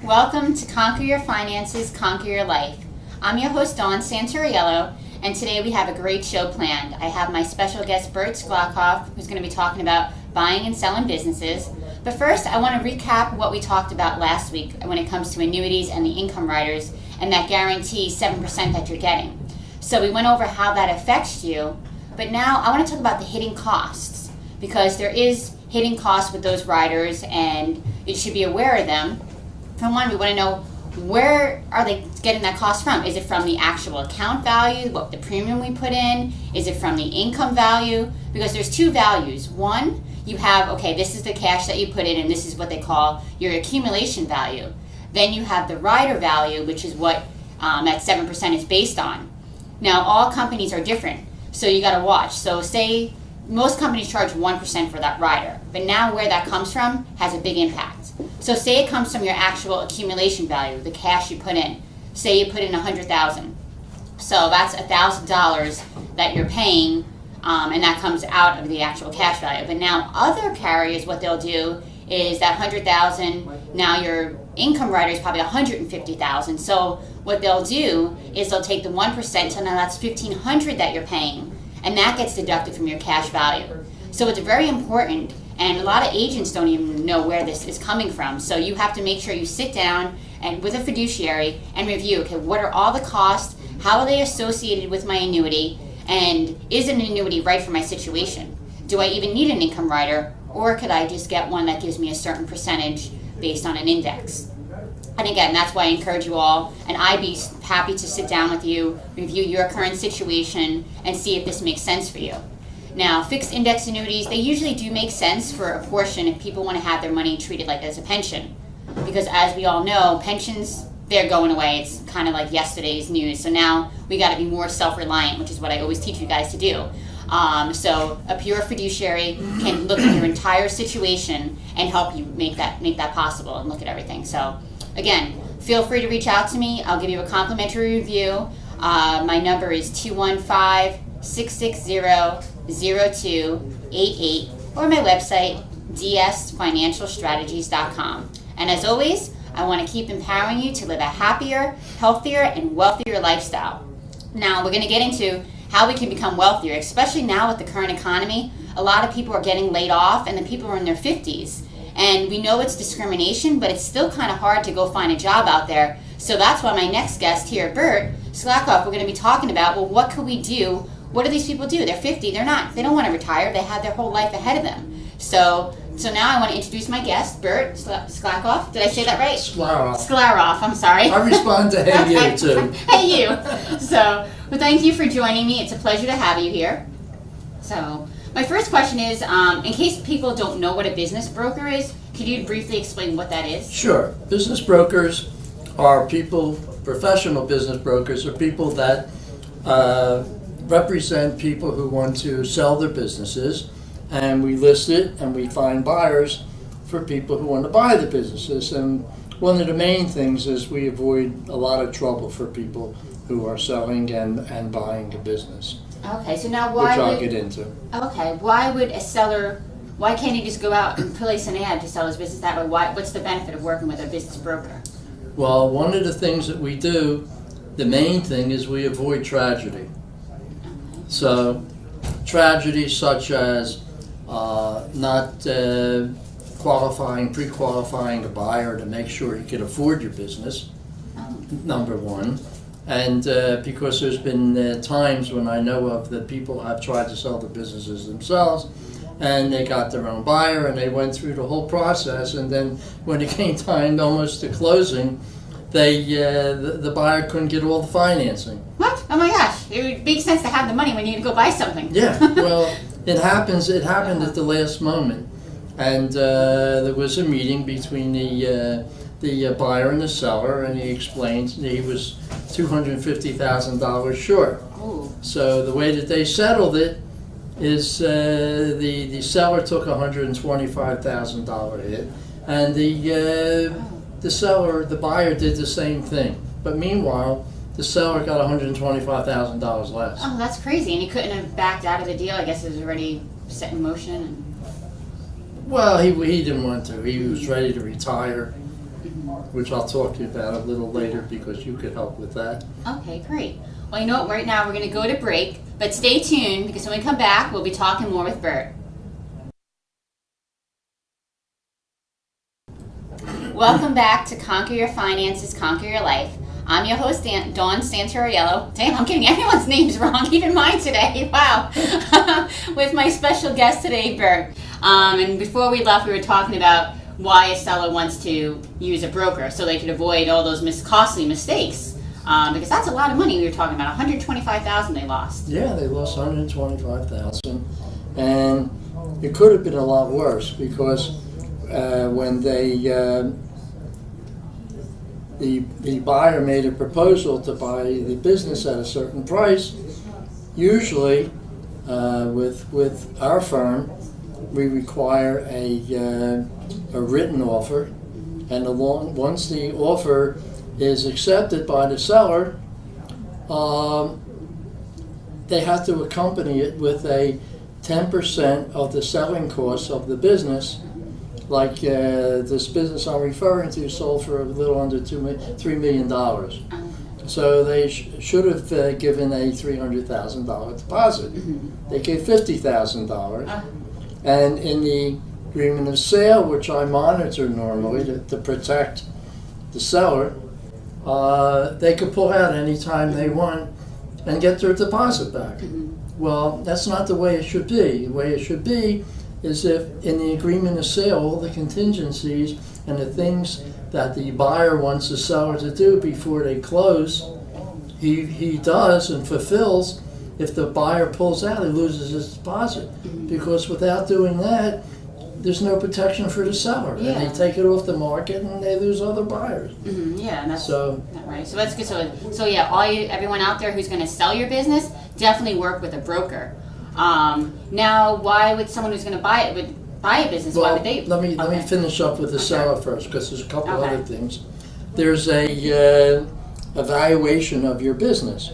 Welcome to Conquer Your Finances, Conquer Your Life. I'm your host, Dawn Santoriello, and today we have a great show planned. I have my special guest, Burton Sklaroff, who's going to be talking about buying and selling businesses. But first, I want to recap what we talked about last week when it comes to annuities and the income riders and that guarantee 7% that you're getting. So we went over how that affects you, but now I want to talk about the hidden costs, because there is hidden costs with those riders and you should be aware of them. For one, we want to know, where are they getting that cost from? Is it from the actual account value, what the premium we put in? Is it from the income value? Because there's two values. One, you have, okay, this is the cash that you put in and this is what they call your accumulation value. Then you have the rider value, which is what that 7% is based on. Now, all companies are different, so you got to watch. So say most companies charge 1% for that rider, but now where that comes from has a big impact. So say it comes from your actual accumulation value, the cash you put in. Say you put in $100,000. So that's $1,000 that you're paying, and that comes out of the actual cash value. But now other carriers, what they'll do is that $100,000, now your income rider is probably $150,000. So what they'll do is they'll take the 1%, so now that's $1,500 that you're paying, and that gets deducted from your cash value. So it's very important, and a lot of agents don't even know where this is coming from. So you have to make sure you sit down and with a fiduciary and review, okay, what are all the costs, how are they associated with my annuity, and is an annuity right for my situation? Do I even need an income rider, or could I just get one that gives me a certain percentage based on an index? And again, that's why I encourage you all, and I'd be happy to sit down with you, review your current situation, and see if this makes sense for you. Now, fixed index annuities, they usually do make sense for a portion if people want to have their money treated like as a pension. Because as we all know, pensions, they're going away. It's kind of like yesterday's news. So now we got to be more self-reliant, which is what I always teach you guys to do. So a pure fiduciary can look at your entire situation and help you make that possible and look at everything. So again, feel free to reach out to me. I'll give you a complimentary review. My number is 215-660-0288, or my website, dsfinancialstrategies.com. And as always, I want to keep empowering you to live a happier, healthier, and wealthier lifestyle. Now, we're going to get into how we can become wealthier, especially now with the current economy. A lot of people are getting laid off, and the people are in their 50s. And we know it's discrimination, but it's still kind of hard to go find a job out there. So that's why my next guest here, Burton Sklaroff, we're going to be talking about, well, what could we do? What do these people do? They're 50. They don't want to retire. They have their whole life ahead of them. So now I want to introduce my guest, Burton Sklaroff. Did I say that right? Sklaroff, I'm sorry. I respond to hey you too. Hey you. So, well, thank you for joining me. It's a pleasure to have you here. So, my first question is, in case people don't know what a business broker is, could you briefly explain what that is? Sure. Business brokers are people, professional business brokers are people that represent people who want to sell their businesses, and we list it and we find buyers for people who want to buy the businesses. And one of the main things is we avoid a lot of trouble for people who are selling and buying a business. Okay, so now why which I'll get into. Okay, why can't he just go out and place an ad to sell his business that way? What's the benefit of working with a business broker? Well, one of the things that we do, the main thing is we avoid tragedy. So tragedies such as not pre-qualifying a buyer to make sure he could afford your business, number one. And because there's been times when I know of that people have tried to sell the businesses themselves, and they got their own buyer and they went through the whole process, and then when it came time almost to closing, the buyer couldn't get all the financing. What? Oh my gosh! It would make sense to have the money when you need to go buy something. Yeah, well, it happened at the last moment, and there was a meeting between the buyer and the seller, and he explained he was $250,000 short. Ooh. So the way that they settled it is the seller took a $125,000 hit, and the buyer did the same thing. But meanwhile, the seller got $125,000 less. Oh, that's crazy. And he couldn't have backed out of the deal. I guess it was already set in motion. Well, he didn't want to. He was ready to retire. which I'll talk to you about a little later because you could help with that. Okay, great. Well, you know what? Right now we're going to go to break, but stay tuned because when we come back, we'll be talking more with Bert. Welcome back to Conquer Your Finances, Conquer Your Life. I'm your host, Dawn Santoriello. Damn, I'm getting everyone's names wrong, even mine today. Wow. With my special guest today, Bert. And before we left, we were talking about why a seller wants to use a broker so they could avoid all those costly mistakes. Because that's a lot of money. We were talking about $125,000 they lost. Yeah, they lost $125,000, and it could have been a lot worse because when the buyer made a proposal to buy the business at a certain price, usually with our firm, we require a written offer, and once the offer is accepted by the seller, they have to accompany it with a 10% of the selling cost of the business. Like this business I'm referring to sold for a little under $3 million. So they should have given a $300,000 deposit. They gave $50,000. And in the agreement of sale, which I monitor normally to protect the seller, they could pull out anytime they want and get their deposit back. Well, that's not the way it should be. The way it should be is if in the agreement of sale, all the contingencies and the things that the buyer wants the seller to do before they close, he does and fulfills. If the buyer pulls out, he loses his deposit. Because without doing that, there's no protection for the seller. And they take it off the market and they lose other buyers. Yeah, and that's right. So that's good. So yeah, everyone out there who's going to sell your business, definitely work with a broker. Now, why would someone who's going to buy a business? Well, why would they? Let me finish up with the seller first, because there's a couple other things. There's a evaluation of your business.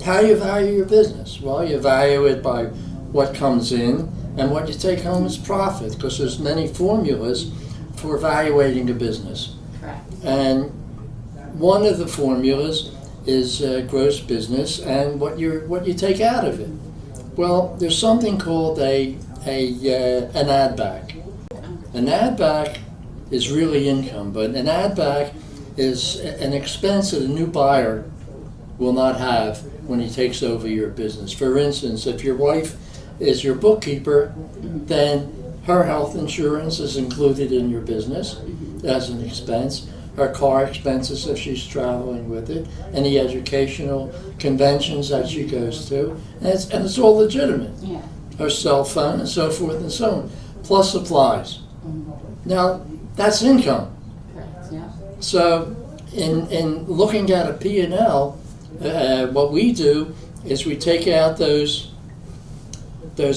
How do you value your business? Well, you value it by what comes in and what you take home as profit, because there's many formulas for evaluating a business. Correct. And one of the formulas is gross business and what you take out of it. Well, there's something called an add back. An add back is really income, but an add back is an expense that a new buyer will not have when he takes over your business. For instance, if your wife is your bookkeeper, then her health insurance is included in your business as an expense. Her car expenses if she's traveling with it, any educational conventions that she goes to, and it's all legitimate. Yeah. Her cell phone and so forth and so on, plus supplies. Now, that's income. Correct. Yeah. So in looking at a P&L, what we do is we take out those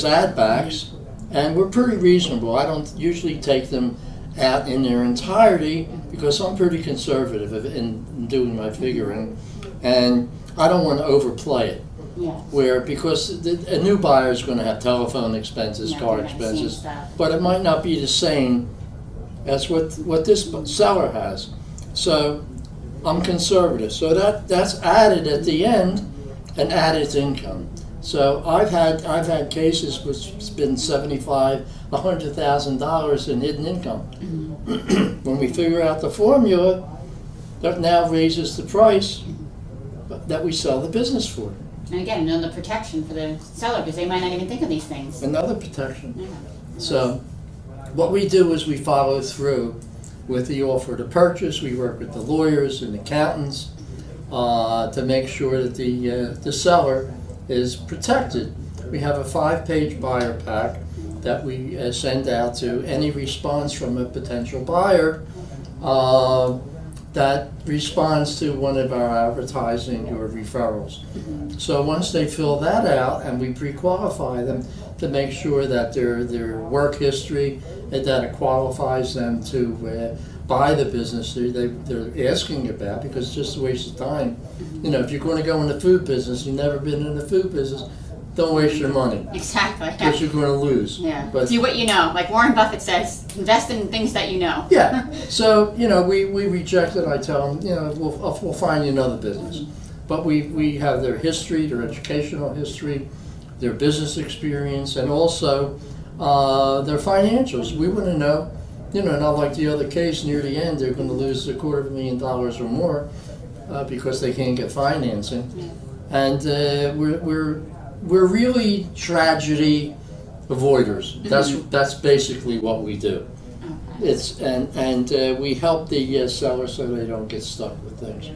add backs, and we're pretty reasonable. I don't usually take them out in their entirety because I'm pretty conservative in doing my figuring, and I don't want to overplay it. Yes. Because a new buyer is going to have telephone expenses, car expenses, but it might not be the same as what this seller has. So I'm conservative. So that's added at the end and added income. So I've had cases which has been $75,000, $100,000 in hidden income. When we figure out the formula, that now raises the price that we sell the business for. And again, another protection for the seller because they might not even think of these things. Another protection. Yeah. So what we do is we follow through with the offer to purchase. We work with the lawyers and accountants to make sure that the seller is protected. We have a 5-page buyer pack that we send out to any response from a potential buyer that responds to one of our advertising or referrals. So once they fill that out and we pre-qualify them to make sure that their work history, that it qualifies them to buy the business they're asking about, because it's just a waste of time. You know, if you're going to go in the food business, you've never been in the food business, don't waste your money Exactly. because you're going to lose. Yeah. But Do what you know. Like Warren Buffett says, invest in things that you know. yeah. So, we reject it. I tell them, we'll find you another business. But we have their history, their educational history, their business experience, and also their financials. We want to know, not like the other case near the end, they're going to lose $250,000 or more because they can't get financing. Yeah. And we're really tragedy avoiders. That's basically what we do. Okay. It's and we help the seller so they don't get stuck with things.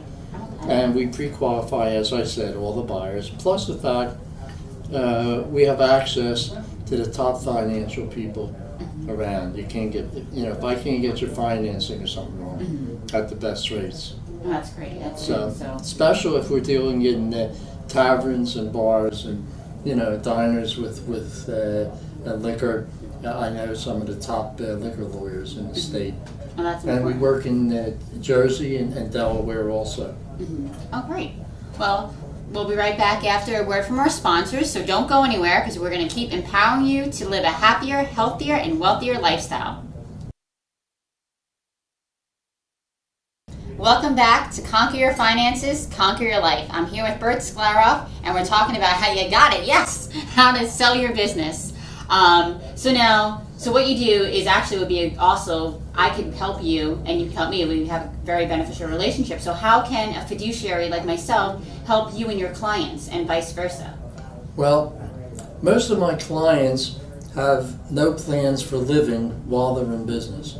And we pre-qualify, as I said, all the buyers. Plus the fact we have access to the top financial people around. You can't get, if I can't get your financing or something wrong at the best rates. Oh, that's great. That's So, good. special if we're dealing in taverns and bars and diners with liquor. I know some of the top liquor lawyers in the state, Oh, that's and we important. work in Jersey and Delaware also. Oh, great. Well, we'll be right back after a word from our sponsors, so don't go anywhere because we're going to keep empowering you to live a happier, healthier, and wealthier lifestyle. Welcome back to Conquer Your Finances, Conquer Your Life. I'm here with Bert Sklaroff, and we're talking about how you got it, yes, how to sell your business. So what you do is actually would be also, I can help you and you can help me. We have a very beneficial relationship. So how can a fiduciary like myself help you and your clients and vice versa? Well, most of my clients have no plans for living while they're in business.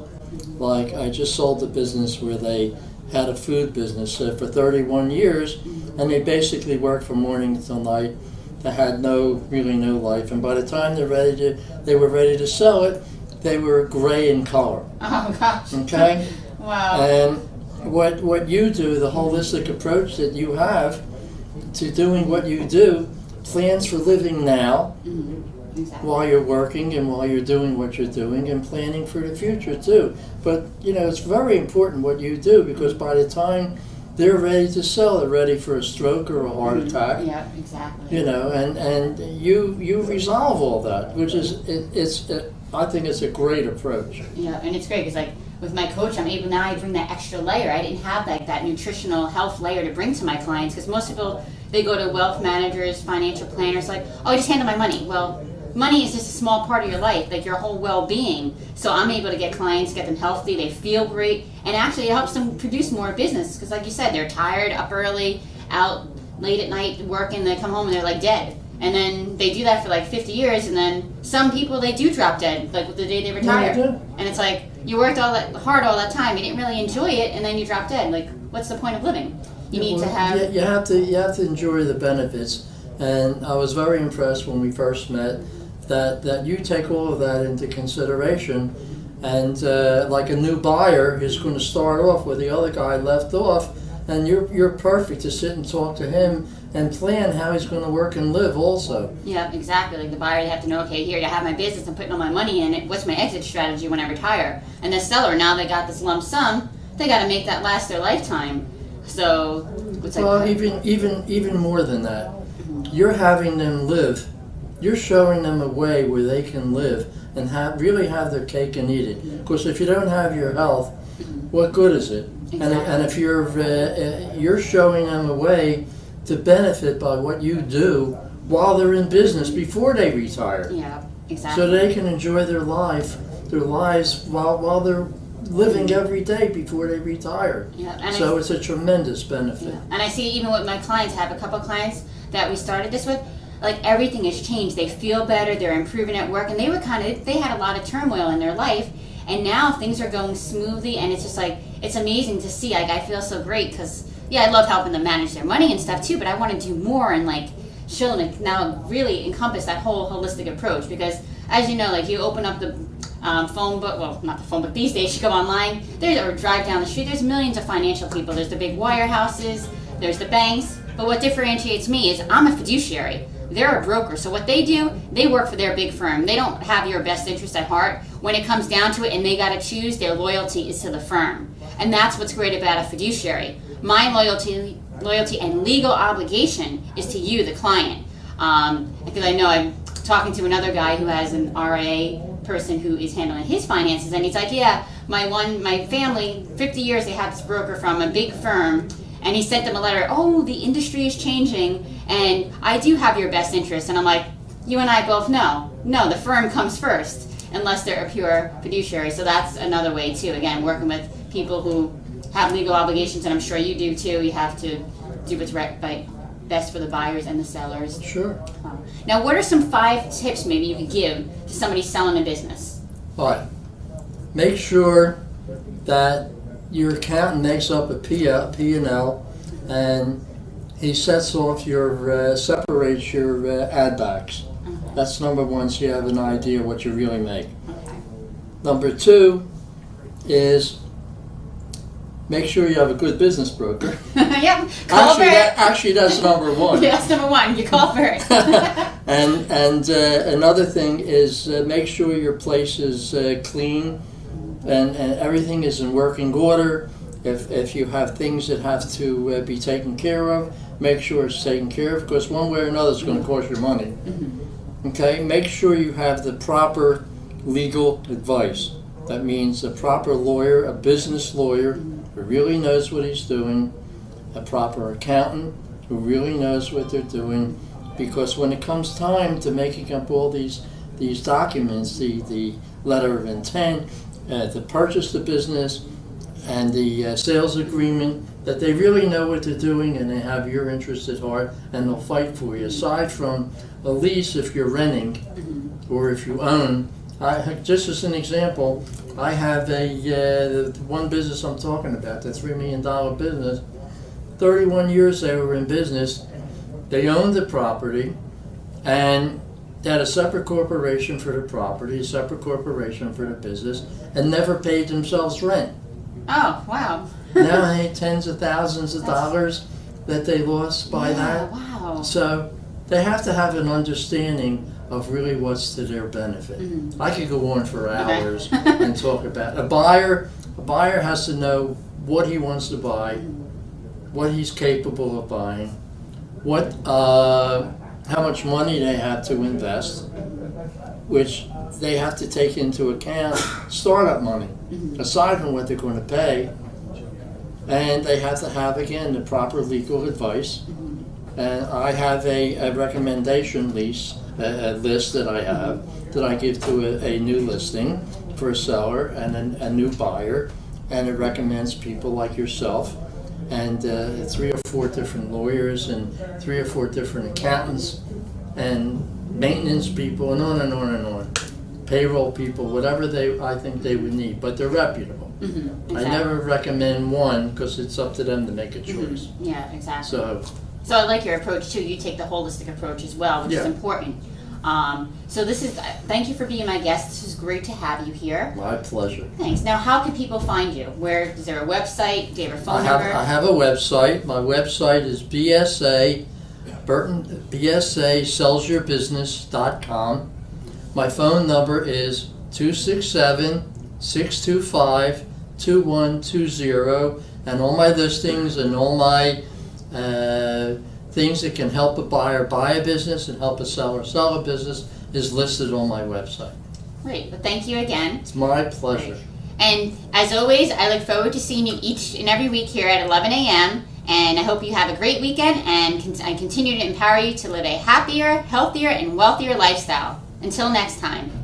Like I just sold a business where they had a food business for 31 years, and they basically worked from morning till night. They had really no life, and by the time they were ready to sell it, they were gray in color. Oh gosh. Okay. Wow. And what you do, the holistic approach that you have to doing what you do, plans for living now. Exactly. While you're working and while you're doing what you're doing and planning for the future too. But it's very important what you do, because by the time they're ready to sell, they're ready for a stroke or a heart attack. Yeah, exactly. And you resolve all that, which is I think it's a great approach. Yeah, and it's great because like with my coach, I'm able now to bring that extra layer. I didn't have that nutritional health layer to bring to my clients, because most people, they go to wealth managers, financial planners, like, oh, just handle my money. Well, money is just a small part of your life, like your whole well-being. So I'm able to get clients, get them healthy, they feel great, and actually it helps them produce more business, because like you said, they're tired, up early, out late at night working, they come home and they're like dead. And then they do that for like 50 years, and then some people, they do drop dead, like the day they retire. Yeah, they do. And it's like, you worked hard all that time, you didn't really enjoy it, and then you drop dead. Like, what's the point of living? You need to have... You have to enjoy the benefits. And I was very impressed when we first met that you take all of that into consideration. And like a new buyer is going to start off where the other guy left off, and you're perfect to sit and talk to him and plan how he's going to work and live also. Yeah, exactly. Like the buyer, they have to know, okay, here, I have my business, I'm putting all my money in it, what's my exit strategy when I retire? And the seller, now they got this lump sum, they got to make that last their lifetime. So, it's like... Well, even more than that, you're having them live. You're showing them a way where they can live and really have their cake and eat it. Of course, if you don't have your health, what good is it? Exactly. And if you're showing them a way to benefit by what you do while they're in business before they retire, Yeah, exactly. so they can enjoy their lives while they're living every day before they retire. Yeah, and So it's a tremendous benefit. Yeah. And I see even with my clients, I have a couple of clients that we started this with, like everything has changed. They feel better, they're improving at work, and they had a lot of turmoil in their life, and now things are going smoothly, and it's just like, it's amazing to see. Like, I feel so great, because yeah, I love helping them manage their money and stuff too, but I want to do more and like show them, like, now really encompass that whole holistic approach, because as you know, like you open up the phone book, well, not the phone book these days, you go online, or drive down the street, there's millions of financial people. There's the big wirehouses, there's the banks, but what differentiates me is I'm a fiduciary. They're a broker, so what they do, they work for their big firm. They don't have your best interest at heart. When it comes down to it and they got to choose, their loyalty is to the firm. And that's what's great about a fiduciary. My loyalty and legal obligation is to you, the client. Because I know I'm talking to another guy who has an RIA person who is handling his finances, and he's like, yeah, my family, 50 years they had this broker from a big firm, and he sent them a letter, oh, the industry is changing, and I do have your best interest. And I'm like, you and I both know, no, the firm comes first, unless they're a pure fiduciary. So that's another way too. Again, working with people who have legal obligations, and I'm sure you do too. You have to do what's best for the buyers and the sellers. Sure. Now, what are some 5 tips maybe you could give to somebody selling a business? All right. Make sure that your accountant makes up a P&L, and he separates your add backs. That's number 1, so you have an idea what you really make. Okay. Number 2 is make sure you have a good business broker. Yep. Call Bert. Actually, that's number 1. Yeah, that's number 1. You call Bert. And another thing is make sure your place is clean and everything is in working order. If you have things that have to be taken care of, make sure it's taken care of, because one way or another it's going to cost you money. Okay, make sure you have the proper legal advice. That means a proper lawyer, a business lawyer who really knows what he's doing, a proper accountant who really knows what they're doing, because when it comes time to making up all these documents, the letter of intent, to purchase the business, and the sales agreement, that they really know what they're doing and they have your interest at heart and they'll fight for you. Aside from a lease, if you're renting or if you own, just as an example, I have the one business I'm talking about, the $3 million business. 31 years they were in business. They owned the property, and they had a separate corporation for the property, a separate corporation for the business, and never paid themselves rent. Oh, wow. Now they had tens of thousands of dollars that they lost by that. Wow. So they have to have an understanding of really what's to their benefit. I could go on for hours and talk about a buyer. A buyer has to know what he wants to buy, what he's capable of buying, how much money they have to invest, which they have to take into account startup money, aside from what they're going to pay. And they have to have, again, the proper legal advice. And I have a recommendation list that I have that I give to a new listing for a seller and a new buyer, and it recommends people like yourself and 3 or 4 different lawyers and 3 or 4 different accountants and maintenance people and on and on and on, payroll people, whatever I think they would need, but they're reputable. Exactly. I never recommend one because it's up to them to make a choice. Yeah, exactly. So I like your approach too. You take the holistic approach as well, which is important. So thank you for being my guest. This is great to have you here. My pleasure. Thanks. Now, how can people find you? Is there a website? Do you have a phone number? I have a website. My website is BSA, Burton, BSA sellsyourbusiness.com. My phone number is 267-625-2120, and all my listings and all my things that can help a buyer buy a business and help a seller sell a business is listed on my website. Great. Well, thank you again. It's my pleasure. And as always, I look forward to seeing you each and every week here at 11 a.m. And I hope you have a great weekend, and I continue to empower you to live a happier, healthier, and wealthier lifestyle. Until next time.